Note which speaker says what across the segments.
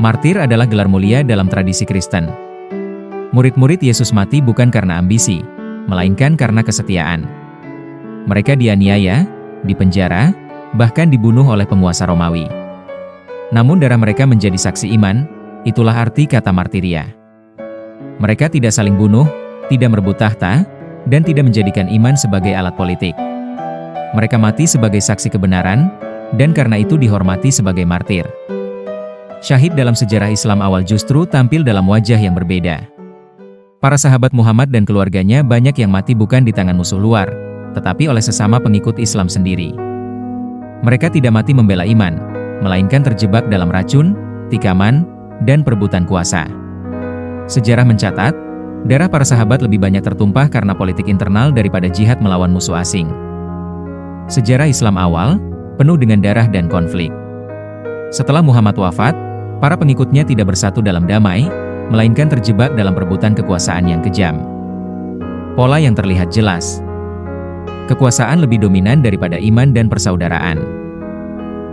Speaker 1: Martir adalah gelar mulia dalam tradisi Kristen. Murid-murid Yesus mati bukan karena ambisi, melainkan karena kesetiaan. Mereka dianiaya, dipenjara, bahkan dibunuh oleh penguasa Romawi. Namun darah mereka menjadi saksi iman, itulah arti kata martiria. Mereka tidak saling bunuh, tidak merebut tahta, dan tidak menjadikan iman sebagai alat politik. Mereka mati sebagai saksi kebenaran, dan karena itu dihormati sebagai martir. Syahid dalam sejarah Islam awal justru tampil dalam wajah yang berbeda. Para sahabat Muhammad dan keluarganya banyak yang mati bukan di tangan musuh luar, tetapi oleh sesama pengikut Islam sendiri. Mereka tidak mati membela iman, melainkan terjebak dalam racun, tikaman, dan perebutan kuasa. Sejarah mencatat, darah para sahabat lebih banyak tertumpah karena politik internal daripada jihad melawan musuh asing. Sejarah Islam awal penuh dengan darah dan konflik. Setelah Muhammad wafat, para pengikutnya tidak bersatu dalam damai, melainkan terjebak dalam perebutan kekuasaan yang kejam. Pola yang terlihat jelas. Kekuasaan lebih dominan daripada iman dan persaudaraan.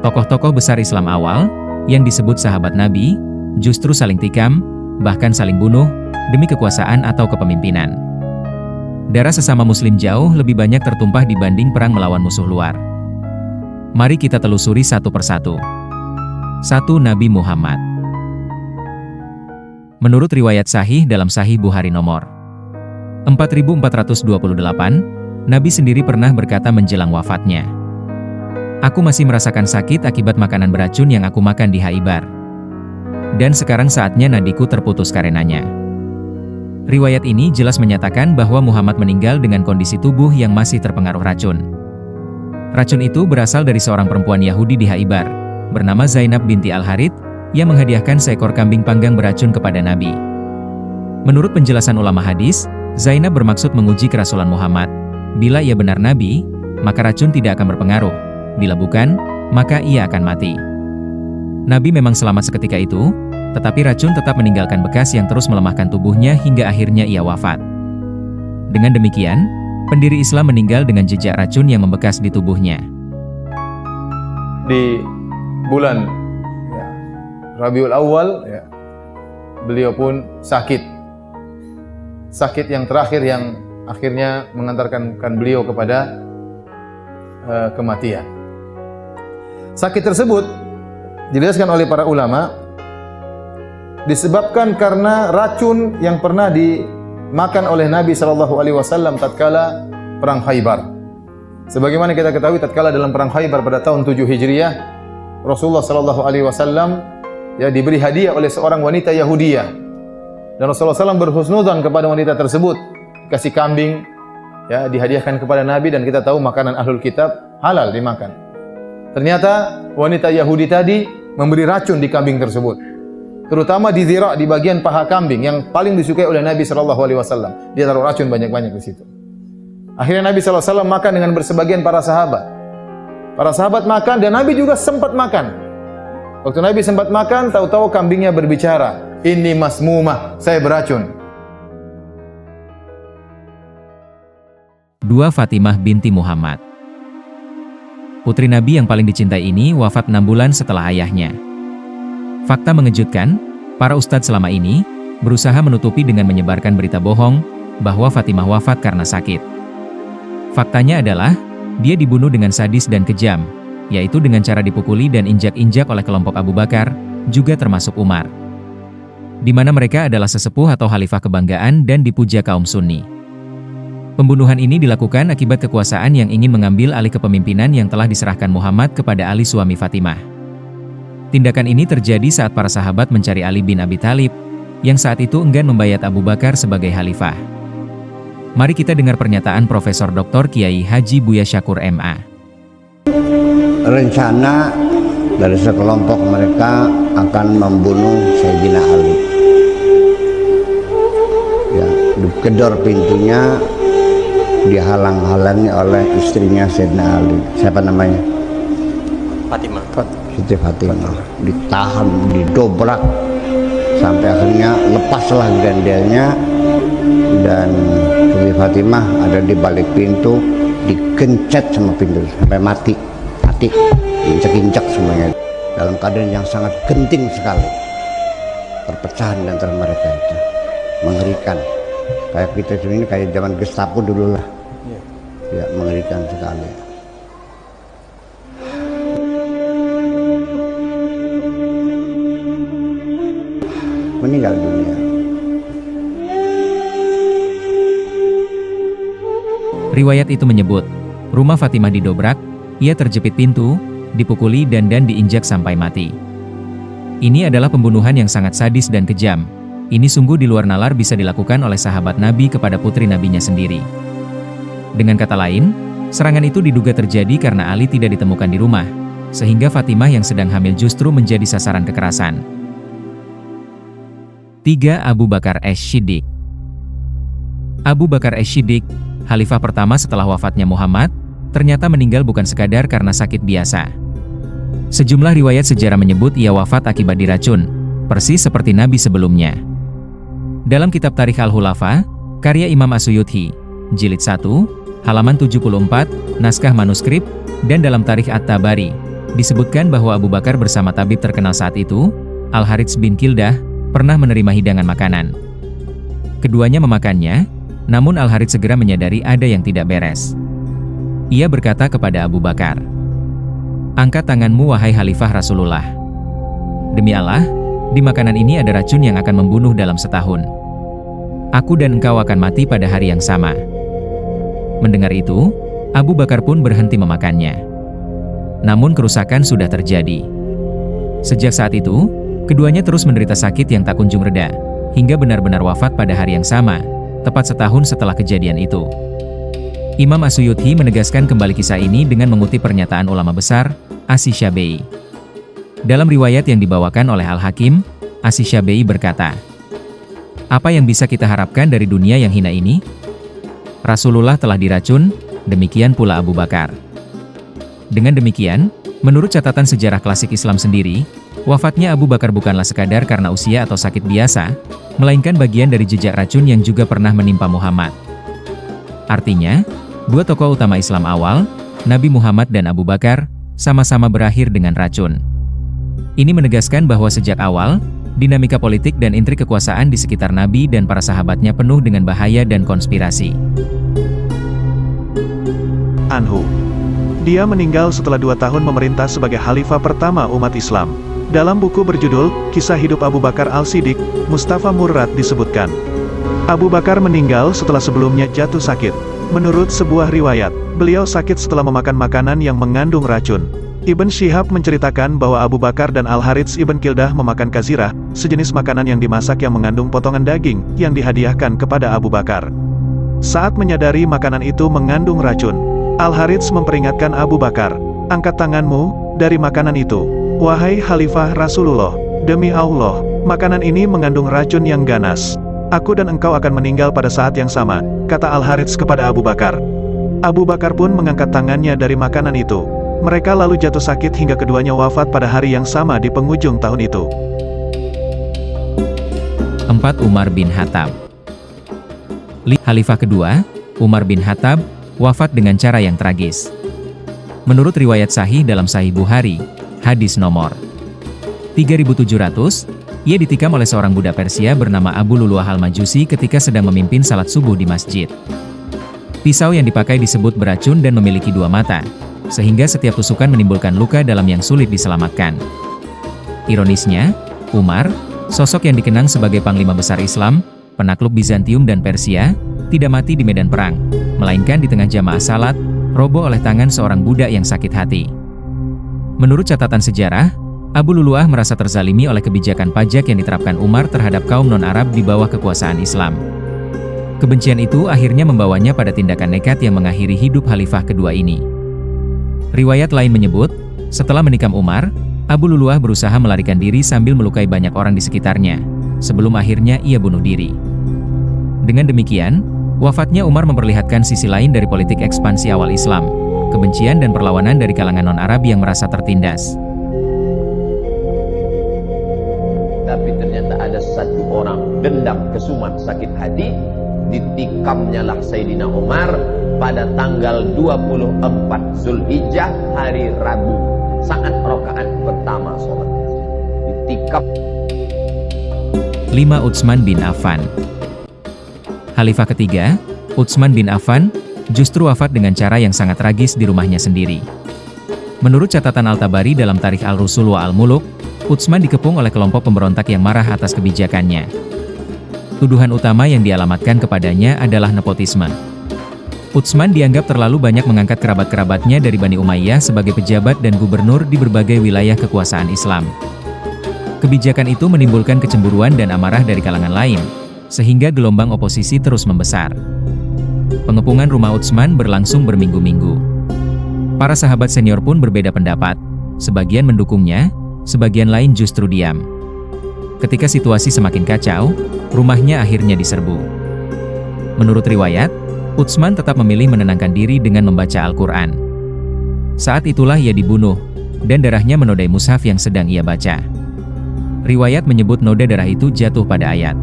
Speaker 1: Tokoh-tokoh besar Islam awal, yang disebut sahabat Nabi, justru saling tikam, bahkan saling bunuh, demi kekuasaan atau kepemimpinan. Darah sesama muslim jauh lebih banyak tertumpah dibanding perang melawan musuh luar. Mari kita telusuri satu persatu. 1. Nabi Muhammad. Menurut riwayat sahih dalam Sahih Bukhari nomor 4428, Nabi sendiri pernah berkata menjelang wafatnya, "Aku masih merasakan sakit akibat makanan beracun yang aku makan di Khaibar. Dan sekarang saatnya nadiku terputus karenanya." Riwayat ini jelas menyatakan bahwa Muhammad meninggal dengan kondisi tubuh yang masih terpengaruh racun. Racun itu berasal dari seorang perempuan Yahudi di Khaibar, bernama Zainab binti Al-Harith, yang menghadiahkan seekor kambing panggang beracun kepada Nabi. Menurut penjelasan ulama hadis, Zainab bermaksud menguji kerasulan Muhammad. Bila ia benar Nabi, maka racun tidak akan berpengaruh. Bila bukan, maka ia akan mati. Nabi memang selamat seketika itu, tetapi racun tetap meninggalkan bekas yang terus melemahkan tubuhnya hingga akhirnya ia wafat. Dengan demikian, pendiri Islam meninggal dengan jejak racun yang membekas di tubuhnya.
Speaker 2: Di bulan Rabiul Awal, beliau pun sakit. Sakit yang terakhir yang akhirnya mengantarkan beliau kepada kematian. Sakit tersebut dijelaskan oleh para ulama disebabkan karena racun yang pernah dimakan oleh Nabi SAW tatkala perang Khaibar. Sebagaimana kita ketahui, tatkala dalam perang Khaibar pada tahun 7 Hijriah, Rasulullah SAW diberi hadiah oleh seorang wanita Yahudiyah, dan Rasulullah SAW berhusnudzan kepada wanita tersebut, kasih kambing, dihadiahkan kepada Nabi, dan kita tahu makanan ahlul kitab halal dimakan. Ternyata wanita Yahudi tadi memberi racun di kambing tersebut, terutama di zira', di bagian paha kambing yang paling disukai oleh Nabi SAW. Dia taruh racun banyak-banyak di situ. Akhirnya Nabi SAW makan dengan bersebagian para sahabat. Para sahabat makan dan Nabi juga sempat makan. Waktu Nabi sempat makan, tahu-tahu kambingnya berbicara, "Ini masmumah, saya beracun."
Speaker 1: 2. Fatimah binti Muhammad. Putri Nabi yang paling dicintai ini wafat 6 bulan setelah ayahnya. Fakta mengejutkan, para ustadz selama ini berusaha menutupi dengan menyebarkan berita bohong bahwa Fatimah wafat karena sakit. Faktanya adalah, dia dibunuh dengan sadis dan kejam, yaitu dengan cara dipukuli dan injak-injak oleh kelompok Abu Bakar, juga termasuk Umar. Di mana mereka adalah sesepuh atau khalifah kebanggaan dan dipuja kaum Sunni. Pembunuhan ini dilakukan akibat kekuasaan yang ingin mengambil alih kepemimpinan yang telah diserahkan Muhammad kepada Ali suami Fatimah. Tindakan ini terjadi saat para sahabat mencari Ali bin Abi Thalib, yang saat itu enggan membayat Abu Bakar sebagai khalifah. Mari kita dengar pernyataan Profesor Dr. Kiai Haji Buya Syakur MA.
Speaker 3: Rencana dari sekelompok mereka akan membunuh Sayyidina Ali. Digedor pintunya, dihalang-halangi oleh istrinya Sayyidina Ali. Siapa namanya?
Speaker 4: Fatimah.
Speaker 3: Siti Fatimah. Ditahan, didobrak, sampai akhirnya lepaslah gandelnya, dan Siti Fatimah ada di balik pintu, digencet sama pintu sampai mati, diinjak-injak semuanya dalam keadaan yang sangat genting sekali. perpecahan di antara mereka itu mengerikan. Kayak kita sini kayak zaman Gestapo dulu lah. Ya, mengerikan sekali. Meninggal dunia.
Speaker 1: Riwayat itu menyebut, rumah Fatimah didobrak, ia terjepit pintu, dipukuli dan diinjak sampai mati. Ini adalah pembunuhan yang sangat sadis dan kejam. Ini sungguh di luar nalar bisa dilakukan oleh sahabat Nabi kepada putri nabinya sendiri. Dengan kata lain, serangan itu diduga terjadi karena Ali tidak ditemukan di rumah, sehingga Fatimah yang sedang hamil justru menjadi sasaran kekerasan. 3. Abu Bakar Ash-Shiddiq. Abu Bakar Ash-Shiddiq, khalifah pertama setelah wafatnya Muhammad, ternyata meninggal bukan sekadar karena sakit biasa. Sejumlah riwayat sejarah menyebut ia wafat akibat diracun, persis seperti Nabi sebelumnya. Dalam kitab Tarikh Al-Khulafa, karya Imam As-Suyuti, Jilid 1, halaman 74, naskah manuskrip, dan dalam Tarikh At-Tabari, disebutkan bahwa Abu Bakar bersama tabib terkenal saat itu, Al-Harits bin Kildah, pernah menerima hidangan makanan. Keduanya memakannya, namun Al-Harits segera menyadari ada yang tidak beres. Ia berkata kepada Abu Bakar, "Angkat tanganmu wahai Khalifah Rasulullah. Demi Allah, di makanan ini ada racun yang akan membunuh dalam setahun. Aku dan engkau akan mati pada hari yang sama." Mendengar itu, Abu Bakar pun berhenti memakannya. Namun kerusakan sudah terjadi. Sejak saat itu, keduanya terus menderita sakit yang tak kunjung reda, hingga benar-benar wafat pada hari yang sama, tepat setahun setelah kejadian itu. Imam As-Suyuti menegaskan kembali kisah ini dengan mengutip pernyataan ulama besar, Asy-Syafi'i. Dalam riwayat yang dibawakan oleh Al-Hakim, Asy-Syafi'i berkata, "Apa yang bisa kita harapkan dari dunia yang hina ini? Rasulullah telah diracun, demikian pula Abu Bakar." Dengan demikian, menurut catatan sejarah klasik Islam sendiri, wafatnya Abu Bakar bukanlah sekadar karena usia atau sakit biasa, melainkan bagian dari jejak racun yang juga pernah menimpa Muhammad. Artinya, dua tokoh utama Islam awal, Nabi Muhammad dan Abu Bakar, sama-sama berakhir dengan racun. Ini menegaskan bahwa sejak awal, dinamika politik dan intrik kekuasaan di sekitar Nabi dan para sahabatnya penuh dengan bahaya dan konspirasi.
Speaker 5: Anhu. Dia meninggal setelah 2 tahun memerintah sebagai khalifah pertama umat Islam. Dalam buku berjudul, Kisah Hidup Abu Bakar Al-Siddiq, Mustafa Murrad disebutkan, Abu Bakar meninggal setelah sebelumnya jatuh sakit. Menurut sebuah riwayat, beliau sakit setelah memakan makanan yang mengandung racun. Ibn Syihab menceritakan bahwa Abu Bakar dan Al-Harits ibn Kildah memakan kazirah, sejenis makanan yang dimasak yang mengandung potongan daging, yang dihadiahkan kepada Abu Bakar. Saat menyadari makanan itu mengandung racun, Al-Harits memperingatkan Abu Bakar, "Angkat tanganmu dari makanan itu, wahai Khalifah Rasulullah. Demi Allah, makanan ini mengandung racun yang ganas. Aku dan engkau akan meninggal pada saat yang sama," kata Al-Harits kepada Abu Bakar. Abu Bakar pun mengangkat tangannya dari makanan itu. Mereka lalu jatuh sakit hingga keduanya wafat pada hari yang sama di penghujung tahun itu.
Speaker 1: 4. Umar bin Khattab. Khalifah kedua, Umar bin Khattab, wafat dengan cara yang tragis. Menurut riwayat sahih dalam Sahih Bukhari, hadis nomor 3700, ia ditikam oleh seorang budak Persia bernama Abu Luluah al-Majusi ketika sedang memimpin salat subuh di masjid. Pisau yang dipakai disebut beracun dan memiliki 2 mata, sehingga setiap tusukan menimbulkan luka dalam yang sulit diselamatkan. Ironisnya, Umar, sosok yang dikenang sebagai panglima besar Islam, penakluk Bizantium dan Persia, tidak mati di medan perang, melainkan di tengah jamaah salat, roboh oleh tangan seorang budak yang sakit hati. Menurut catatan sejarah, Abu Luluah merasa terzalimi oleh kebijakan pajak yang diterapkan Umar terhadap kaum non-Arab di bawah kekuasaan Islam. Kebencian itu akhirnya membawanya pada tindakan nekat yang mengakhiri hidup khalifah kedua ini. Riwayat lain menyebut, setelah menikam Umar, Abu Luluah berusaha melarikan diri sambil melukai banyak orang di sekitarnya, sebelum akhirnya ia bunuh diri. Dengan demikian, wafatnya Umar memperlihatkan sisi lain dari politik ekspansi awal Islam, kebencian dan perlawanan dari kalangan non-Arab yang merasa tertindas.
Speaker 6: Tapi ternyata ada satu orang dendam kesumat sakit hati, ditikamnya lah Sayyidina Umar pada tanggal 24 Zulhijjah hari Rabu, saat rakaat pertama sholat. Ditikam.
Speaker 1: 5. Utsman bin Affan. Khalifah ketiga, Utsman bin Affan, justru wafat dengan cara yang sangat tragis di rumahnya sendiri. Menurut catatan Al-Tabari dalam Tarikh Al-Rusul wa Al-Muluk, Utsman dikepung oleh kelompok pemberontak yang marah atas kebijakannya. Tuduhan utama yang dialamatkan kepadanya adalah nepotisme. Utsman dianggap terlalu banyak mengangkat kerabat-kerabatnya dari Bani Umayyah sebagai pejabat dan gubernur di berbagai wilayah kekuasaan Islam. Kebijakan itu menimbulkan kecemburuan dan amarah dari kalangan lain, sehingga gelombang oposisi terus membesar. Pengepungan rumah Utsman berlangsung berminggu-minggu. Para sahabat senior pun berbeda pendapat, sebagian mendukungnya, sebagian lain justru diam. Ketika situasi semakin kacau, rumahnya akhirnya diserbu. Menurut riwayat, Utsman tetap memilih menenangkan diri dengan membaca Al-Quran. Saat itulah ia dibunuh, dan darahnya menodai mushaf yang sedang ia baca. Riwayat menyebut noda darah itu jatuh pada ayat,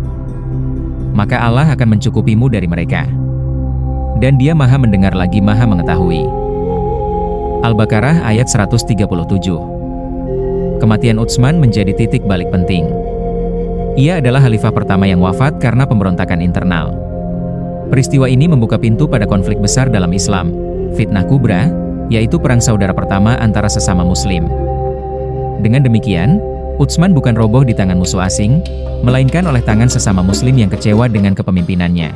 Speaker 1: "Maka Allah akan mencukupimu dari mereka. Dan Dia Maha mendengar lagi Maha mengetahui." Al-Baqarah ayat 137. Kematian Utsman menjadi titik balik penting. Ia adalah khalifah pertama yang wafat karena pemberontakan internal. Peristiwa ini membuka pintu pada konflik besar dalam Islam, fitnah kubra, yaitu perang saudara pertama antara sesama muslim. Dengan demikian, Utsman bukan roboh di tangan musuh asing, melainkan oleh tangan sesama muslim yang kecewa dengan kepemimpinannya.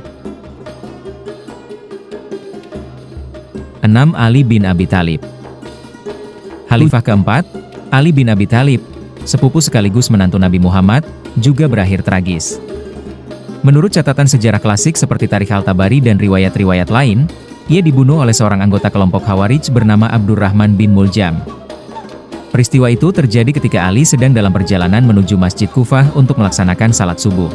Speaker 1: 6. Ali bin Abi Thalib. Khalifah keempat, Ali bin Abi Thalib, sepupu sekaligus menantu Nabi Muhammad, juga berakhir tragis. Menurut catatan sejarah klasik seperti Tarikh Al-Tabari dan riwayat-riwayat lain, ia dibunuh oleh seorang anggota kelompok Khawarij bernama Abdurrahman bin Muljam. Peristiwa itu terjadi ketika Ali sedang dalam perjalanan menuju Masjid Kufah untuk melaksanakan salat subuh.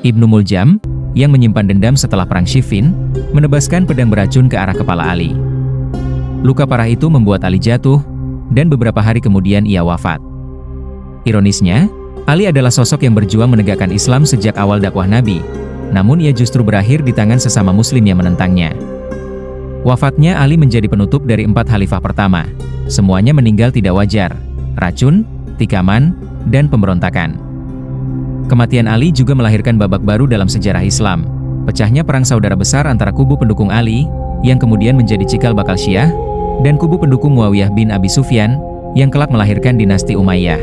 Speaker 1: Ibnu Muljam, yang menyimpan dendam setelah perang Siffin, menebaskan pedang beracun ke arah kepala Ali. Luka parah itu membuat Ali jatuh, dan beberapa hari kemudian ia wafat. Ironisnya, Ali adalah sosok yang berjuang menegakkan Islam sejak awal dakwah Nabi, namun ia justru berakhir di tangan sesama muslim yang menentangnya. Wafatnya Ali menjadi penutup dari 4 khalifah pertama. Semuanya meninggal tidak wajar, racun, tikaman, dan pemberontakan. Kematian Ali juga melahirkan babak baru dalam sejarah Islam, pecahnya perang saudara besar antara kubu pendukung Ali, yang kemudian menjadi cikal bakal Syiah, dan kubu pendukung Muawiyah bin Abi Sufyan, yang kelak melahirkan dinasti Umayyah.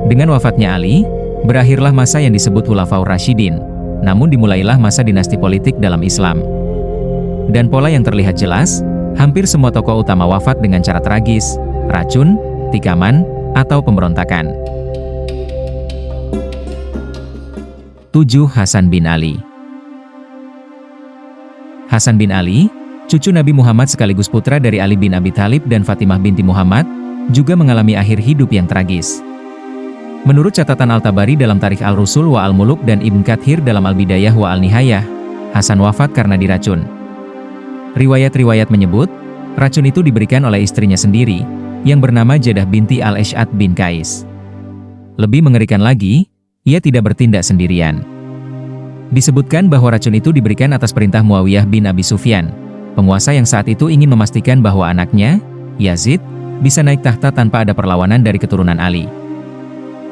Speaker 1: Dengan wafatnya Ali, berakhirlah masa yang disebut Khulafaur Rasyidin, namun dimulailah masa dinasti politik dalam Islam. Dan pola yang terlihat jelas, hampir semua tokoh utama wafat dengan cara tragis, racun, tikaman, atau pemberontakan. 7. Hasan bin Ali. Hasan bin Ali, cucu Nabi Muhammad sekaligus putra dari Ali bin Abi Thalib dan Fatimah binti Muhammad, juga mengalami akhir hidup yang tragis. Menurut catatan Al-Tabari dalam Tarikh Al-Rusul wa Al-Muluk dan Ibn Kathir dalam Al-Bidayah wa Al-Nihayah, Hasan wafat karena diracun. Riwayat-riwayat menyebut, racun itu diberikan oleh istrinya sendiri, yang bernama Jadah binti Al-Ash'ad bin Qais. Lebih mengerikan lagi, ia tidak bertindak sendirian. Disebutkan bahwa racun itu diberikan atas perintah Muawiyah bin Abi Sufyan, penguasa yang saat itu ingin memastikan bahwa anaknya, Yazid, bisa naik tahta tanpa ada perlawanan dari keturunan Ali.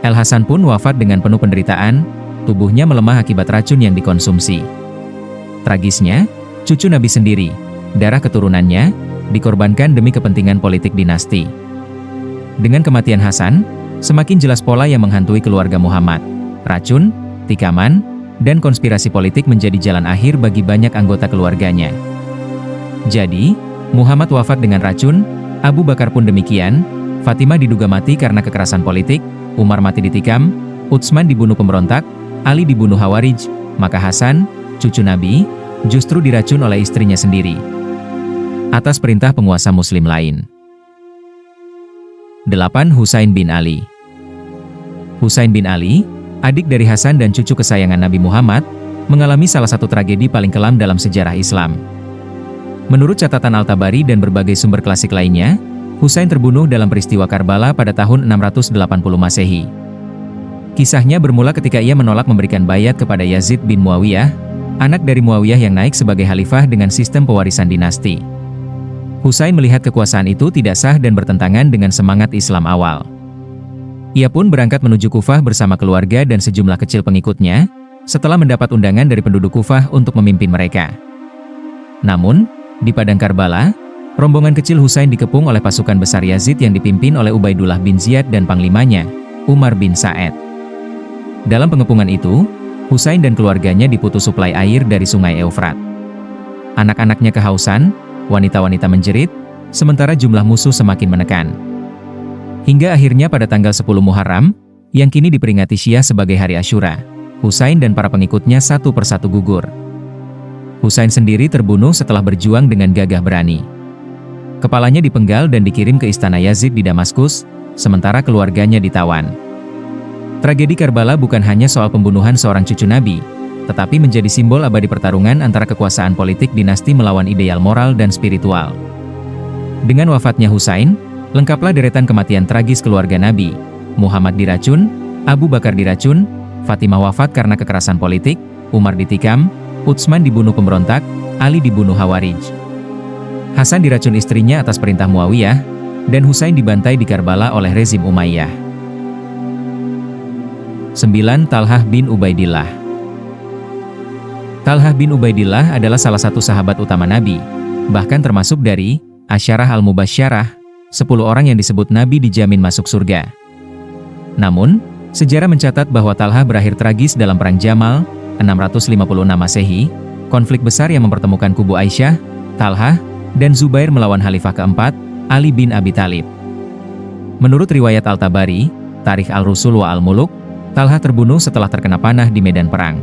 Speaker 1: Al-Hasan pun wafat dengan penuh penderitaan, tubuhnya melemah akibat racun yang dikonsumsi. Tragisnya, cucu Nabi sendiri, darah keturunannya, dikorbankan demi kepentingan politik dinasti. Dengan kematian Hasan, semakin jelas pola yang menghantui keluarga Muhammad. Racun, tikaman, dan konspirasi politik menjadi jalan akhir bagi banyak anggota keluarganya. Jadi, Muhammad wafat dengan racun, Abu Bakar pun demikian, Fatimah diduga mati karena kekerasan politik, Umar mati ditikam, Utsman dibunuh pemberontak, Ali dibunuh Khawarij, maka Hasan, cucu Nabi, justru diracun oleh istrinya sendiri. Atas perintah penguasa muslim lain. 8. Husain bin Ali. Husain bin Ali, adik dari Hasan dan cucu kesayangan Nabi Muhammad, mengalami salah satu tragedi paling kelam dalam sejarah Islam. Menurut catatan Al-Tabari dan berbagai sumber klasik lainnya, Husain terbunuh dalam peristiwa Karbala pada tahun 680 Masehi. Kisahnya bermula ketika ia menolak memberikan bayat kepada Yazid bin Muawiyah, anak dari Muawiyah yang naik sebagai khalifah dengan sistem pewarisan dinasti. Husain melihat kekuasaan itu tidak sah dan bertentangan dengan semangat Islam awal. Ia pun berangkat menuju Kufah bersama keluarga dan sejumlah kecil pengikutnya, setelah mendapat undangan dari penduduk Kufah untuk memimpin mereka. Namun, di padang Karbala, rombongan kecil Husain dikepung oleh pasukan besar Yazid yang dipimpin oleh Ubaidullah bin Ziyad dan panglimanya, Umar bin Sa'ed. Dalam pengepungan itu, Husain dan keluarganya diputus suplai air dari sungai Eufrat. Anak-anaknya kehausan, wanita-wanita menjerit, sementara jumlah musuh semakin menekan. Hingga akhirnya pada tanggal 10 Muharram, yang kini diperingati Syiah sebagai Hari Asyura, Husain dan para pengikutnya satu persatu gugur. Husain sendiri terbunuh setelah berjuang dengan gagah berani. Kepalanya dipenggal dan dikirim ke istana Yazid di Damaskus, sementara keluarganya ditawan. Tragedi Karbala bukan hanya soal pembunuhan seorang cucu Nabi, tetapi menjadi simbol abadi pertarungan antara kekuasaan politik dinasti melawan ideal moral dan spiritual. Dengan wafatnya Husain, lengkaplah deretan kematian tragis keluarga Nabi. Muhammad diracun, Abu Bakar diracun, Fatimah wafat karena kekerasan politik, Umar ditikam, Utsman dibunuh pemberontak, Ali dibunuh Khawarij. Hasan diracun istrinya atas perintah Muawiyah, dan Husain dibantai di Karbala oleh rezim Umayyah. 9. Talhah bin Ubaidillah. Talhah bin Ubaidillah adalah salah satu sahabat utama Nabi, bahkan termasuk dari Asyarah al-Mubasysyarah, 10 orang yang disebut Nabi dijamin masuk surga. Namun, sejarah mencatat bahwa Talhah berakhir tragis dalam Perang Jamal, 656 Masehi, konflik besar yang mempertemukan kubu Aisyah, Talhah, dan Zubair melawan Khalifah keempat, Ali bin Abi Thalib. Menurut riwayat Al-Tabari, Tarikh Al-Rusul wa Al-Muluk, Talhah terbunuh setelah terkena panah di medan perang.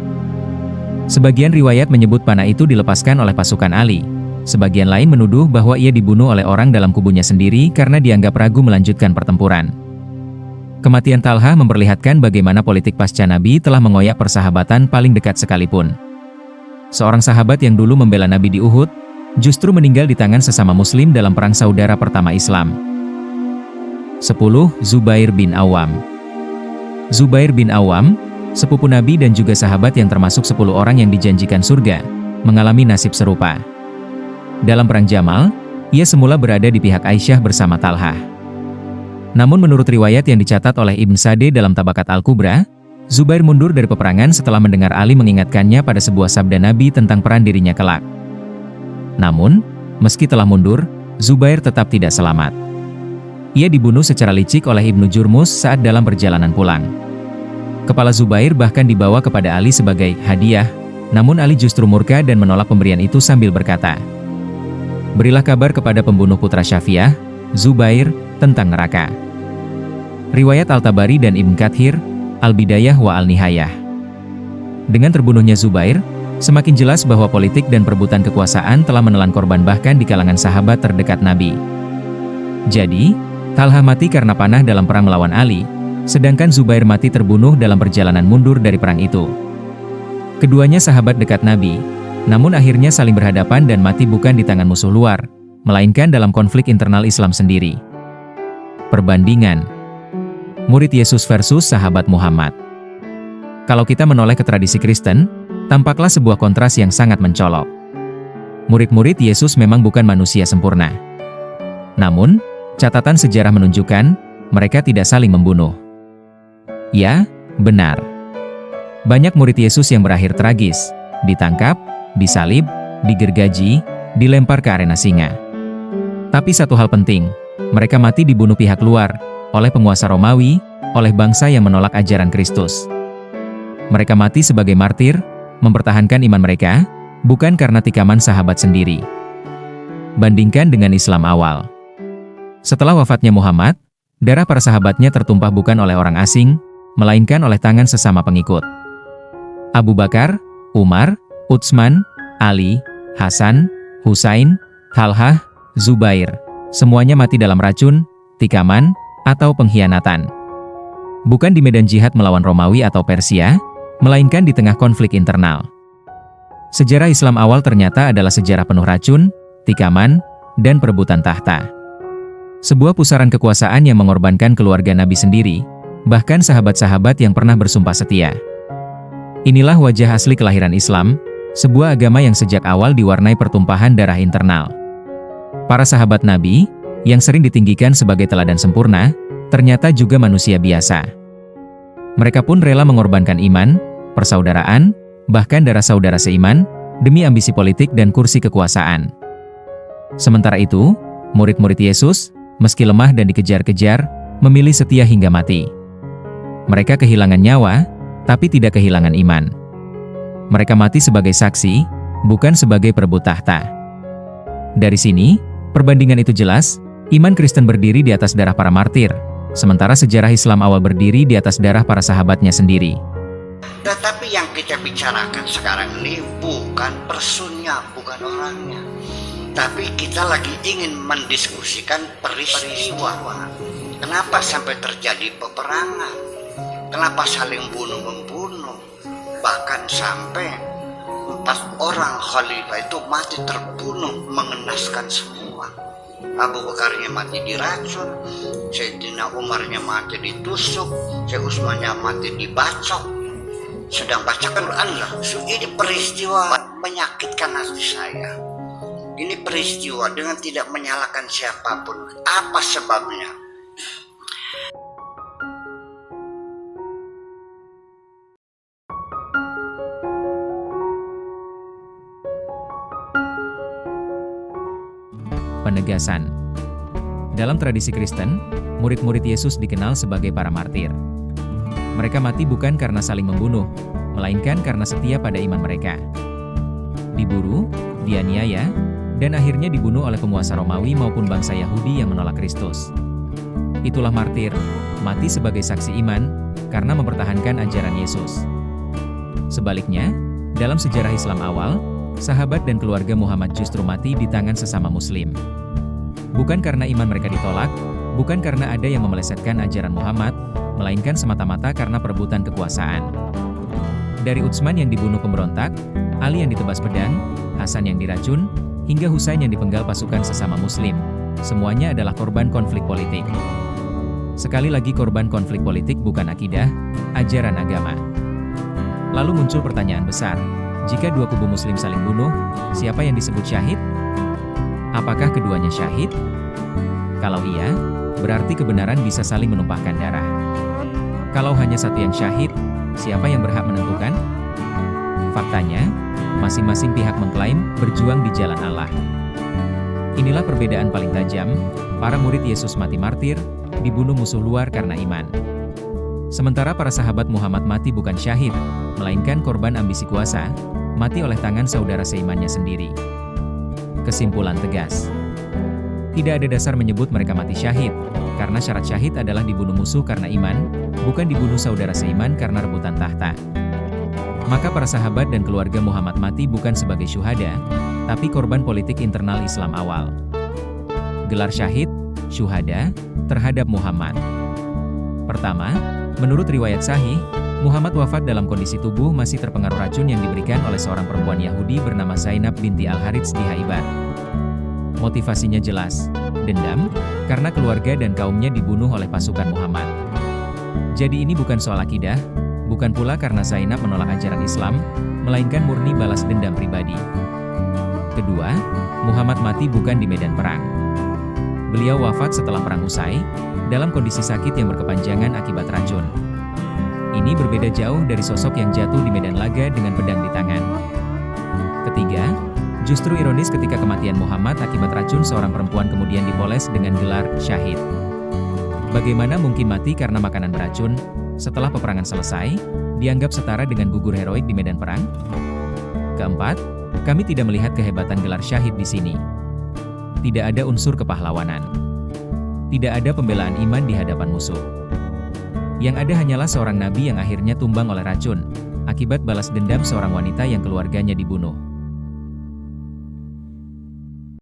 Speaker 1: Sebagian riwayat menyebut panah itu dilepaskan oleh pasukan Ali. Sebagian lain menuduh bahwa ia dibunuh oleh orang dalam kubunya sendiri karena dianggap ragu melanjutkan pertempuran. Kematian Talhah memperlihatkan bagaimana politik pasca Nabi telah mengoyak persahabatan paling dekat sekalipun. Seorang sahabat yang dulu membela Nabi di Uhud, justru meninggal di tangan sesama muslim dalam perang saudara pertama Islam. 10. Zubair bin Awam. Zubair bin Awam, sepupu Nabi dan juga sahabat yang termasuk 10 orang yang dijanjikan surga, mengalami nasib serupa. Dalam Perang Jamal, ia semula berada di pihak Aisyah bersama Talhah. Namun menurut riwayat yang dicatat oleh Ibn Sa'd dalam Tabakat Al-Kubra, Zubair mundur dari peperangan setelah mendengar Ali mengingatkannya pada sebuah sabda Nabi tentang peran dirinya kelak. Namun, meski telah mundur, Zubair tetap tidak selamat. Ia dibunuh secara licik oleh Ibnu Jurmus saat dalam perjalanan pulang. Kepala Zubair bahkan dibawa kepada Ali sebagai hadiah, namun Ali justru murka dan menolak pemberian itu sambil berkata, "Berilah kabar kepada pembunuh putra Syafi'ah, Zubair, tentang neraka." Riwayat Al-Tabari dan Ibn Kathir, Al-Bidayah wa Al-Nihayah. Dengan terbunuhnya Zubair, semakin jelas bahwa politik dan perebutan kekuasaan telah menelan korban bahkan di kalangan sahabat terdekat Nabi. Jadi, Talhah mati karena panah dalam perang melawan Ali, sedangkan Zubair mati terbunuh dalam perjalanan mundur dari perang itu. Keduanya sahabat dekat Nabi, namun akhirnya saling berhadapan dan mati bukan di tangan musuh luar, melainkan dalam konflik internal Islam sendiri. Perbandingan murid Yesus versus sahabat Muhammad. Kalau kita menoleh ke tradisi Kristen, tampaklah sebuah kontras yang sangat mencolok. Murid-murid Yesus memang bukan manusia sempurna. Namun, catatan sejarah menunjukkan, mereka tidak saling membunuh. Ya, benar. Banyak murid Yesus yang berakhir tragis, ditangkap, disalib, digergaji, dilempar ke arena singa. Tapi satu hal penting, mereka mati dibunuh pihak luar, oleh penguasa Romawi, oleh bangsa yang menolak ajaran Kristus. Mereka mati sebagai martir, mempertahankan iman mereka, bukan karena tikaman sahabat sendiri. Bandingkan dengan Islam awal. Setelah wafatnya Muhammad, darah para sahabatnya tertumpah bukan oleh orang asing, melainkan oleh tangan sesama pengikut. Abu Bakar, Umar, Utsman, Ali, Hasan, Husain, Talhah, Zubair, semuanya mati dalam racun, tikaman, atau pengkhianatan. Bukan di medan jihad melawan Romawi atau Persia, melainkan di tengah konflik internal. Sejarah Islam awal ternyata adalah sejarah penuh racun, tikaman, dan perebutan tahta. Sebuah pusaran kekuasaan yang mengorbankan keluarga Nabi sendiri, bahkan sahabat-sahabat yang pernah bersumpah setia. Inilah wajah asli kelahiran Islam, sebuah agama yang sejak awal diwarnai pertumpahan darah internal. Para sahabat Nabi, yang sering ditinggikan sebagai teladan sempurna, ternyata juga manusia biasa. Mereka pun rela mengorbankan iman, persaudaraan, bahkan darah saudara seiman, demi ambisi politik dan kursi kekuasaan. Sementara itu, murid-murid Yesus, meski lemah dan dikejar-kejar, memilih setia hingga mati. Mereka kehilangan nyawa, tapi tidak kehilangan iman. Mereka mati sebagai saksi, bukan sebagai perebut tahta. Dari sini, perbandingan itu jelas, iman Kristen berdiri di atas darah para martir, sementara sejarah Islam awal berdiri di atas darah para sahabatnya sendiri.
Speaker 3: Tetapi yang kita bicarakan sekarang ini bukan personnya, bukan orangnya. Tapi kita lagi ingin mendiskusikan peristiwa. Kenapa sampai terjadi peperangan? Kenapa saling bunuh-membunuh? Bahkan sampai 4 orang khalifah itu mati terbunuh, mengenaskan semua. Abu Bakarnya mati diracun, Sayyidina Umarnya mati ditusuk, Syekh Utsmannya mati dibacok. Sedang baca Quran lah. Ini peristiwa menyakitkan hati saya. Ini peristiwa dengan tidak menyalahkan siapapun. Apa sebabnya?
Speaker 1: Penegasan. Dalam tradisi Kristen, murid-murid Yesus dikenal sebagai para martir. Mereka mati bukan karena saling membunuh, melainkan karena setia pada iman mereka. Diburu, dianiaya, dan akhirnya dibunuh oleh penguasa Romawi maupun bangsa Yahudi yang menolak Kristus. Itulah martir, mati sebagai saksi iman, karena mempertahankan ajaran Yesus. Sebaliknya, dalam sejarah Islam awal, sahabat dan keluarga Muhammad justru mati di tangan sesama Muslim. Bukan karena iman mereka ditolak, bukan karena ada yang memelesetkan ajaran Muhammad, melainkan semata-mata karena perebutan kekuasaan. Dari Utsman yang dibunuh pemberontak, Ali yang ditebas pedang, Hasan yang diracun, hingga Husain yang dipenggal pasukan sesama Muslim, semuanya adalah korban konflik politik. Sekali lagi korban konflik politik bukan akidah, ajaran agama. Lalu muncul pertanyaan besar. Jika dua kubu Muslim saling bunuh, siapa yang disebut syahid? Apakah keduanya syahid? Kalau iya, berarti kebenaran bisa saling menumpahkan darah. Kalau hanya satu yang syahid, siapa yang berhak menentukan? Faktanya, masing-masing pihak mengklaim berjuang di jalan Allah. Inilah perbedaan paling tajam, para murid Yesus mati martir, dibunuh musuh luar karena iman. Sementara para sahabat Muhammad mati bukan syahid, melainkan korban ambisi kuasa, mati oleh tangan saudara seimannya sendiri. Kesimpulan tegas. Tidak ada dasar menyebut mereka mati syahid, karena syarat syahid adalah dibunuh musuh karena iman, bukan dibunuh saudara seiman karena rebutan tahta. Maka para sahabat dan keluarga Muhammad mati bukan sebagai syuhada, tapi korban politik internal Islam awal. Gelar syahid, syuhada, terhadap Muhammad. Pertama, menurut riwayat sahih, Muhammad wafat dalam kondisi tubuh masih terpengaruh racun yang diberikan oleh seorang perempuan Yahudi bernama Zainab binti Al-Harits di Khaibar. Motivasinya jelas, dendam, karena keluarga dan kaumnya dibunuh oleh pasukan Muhammad. Jadi ini bukan soal akidah, bukan pula karena Zainab menolak ajaran Islam, melainkan murni balas dendam pribadi. Kedua, Muhammad mati bukan di medan perang. Beliau wafat setelah perang usai, dalam kondisi sakit yang berkepanjangan akibat racun. Ini berbeda jauh dari sosok yang jatuh di medan laga dengan pedang di tangan. Ketiga, justru ironis ketika kematian Muhammad akibat racun seorang perempuan kemudian dipoles dengan gelar syahid. Bagaimana mungkin mati karena makanan beracun, setelah peperangan selesai, dianggap setara dengan gugur heroik di medan perang? Keempat, kami tidak melihat kehebatan gelar syahid di sini. Tidak ada unsur kepahlawanan. Tidak ada pembelaan iman di hadapan musuh. Yang ada hanyalah seorang nabi yang akhirnya tumbang oleh racun, akibat balas dendam seorang wanita yang keluarganya dibunuh.